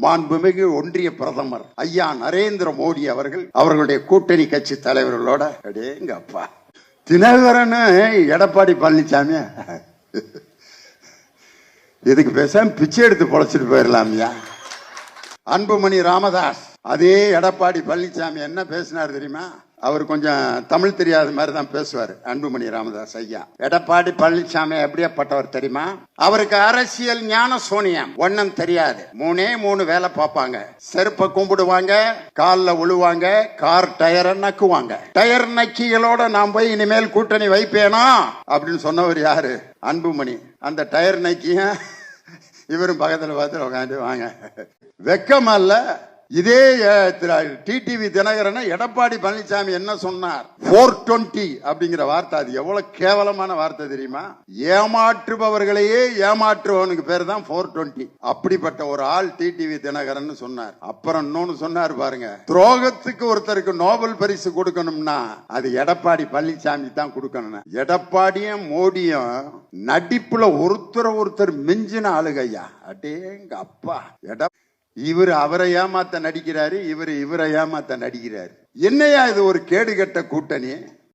மாண்புமிகு ஒன்றிய பிரதமர் ஐயா நரேந்திர மோடி அவர்கள் அவர்களுடைய கூட்டணி கட்சி தலைவர்களோட எங்க அப்பா தினகரன் எடப்பாடி பழனிசாமி இதுக்கு பேசாம பிச்சை எடுத்து பொழைச்சிட்டு போயிடலாமியா. அன்புமணி ராமதாஸ் அதே எடப்பாடி பழனிசாமி என்ன பேசினார் தெரியுமா? அவர் கொஞ்சம் தமிழ் தெரியாத மாதிரி தான் பேசுவார். அன்புமணி ராமதாஸ் ஐயா எடப்பாடி பழனிசாமி எப்படியாப்பட்டவர் தெரியுமா? அவருக்கு அரசியல் ஞான சோனியம் ஒன்னும் தெரியாது. மூணே வேலை பார்ப்பாங்க. செருப்ப கும்பிடுவாங்க, காலில் உழுவாங்க, கார் டயரை நக்குவாங்க. டயர் நக்கிகளோட நான் போய் இனிமேல் கூட்டணி வைப்பேனா அப்படின்னு சொன்னவர் யாரு? அன்புமணி. அந்த டயர் நக்கிய இவரும் பக்கத்துல பார்த்து உட்காந்து வாங்க. வெக்கம் அல்ல. இதே டிடிவி தினகரன் எடப்பாடி பழனிசாமி என்ன சொன்னார்? 420 அப்படிங்கிற வார்த்தை, அது எவ்வளவு கேவலமான வார்த்தை தெரியுமா? ஏமாற்றுபவர்களையே ஏமாற்றுபவனுக்கு பேர் தான் 420. அப்படிப்பட்ட ஒரு ஆள் டிடிவி தினகரன் சொன்னார். அப்புறம் இன்னொன்னு சொன்னார் பாருங்க, துரோகத்துக்கு ஒருத்தருக்கு நோபல் பரிசு கொடுக்கணும்னா அது எடப்பாடி பழனிசாமி தான் கொடுக்கணும். எடப்பாடியும் மோடியும் நடிப்புல ஒருத்தர் மிஞ்சின ஆளுகையா. அடேங்க அப்பா. இவர் அவரை ஏமாத்த நடிக்கிறாரு, இவரை ஏமாத்த நடிக்கிறாரு. என்னையா இது ஒரு கேடுகட்ட கூட்டணி?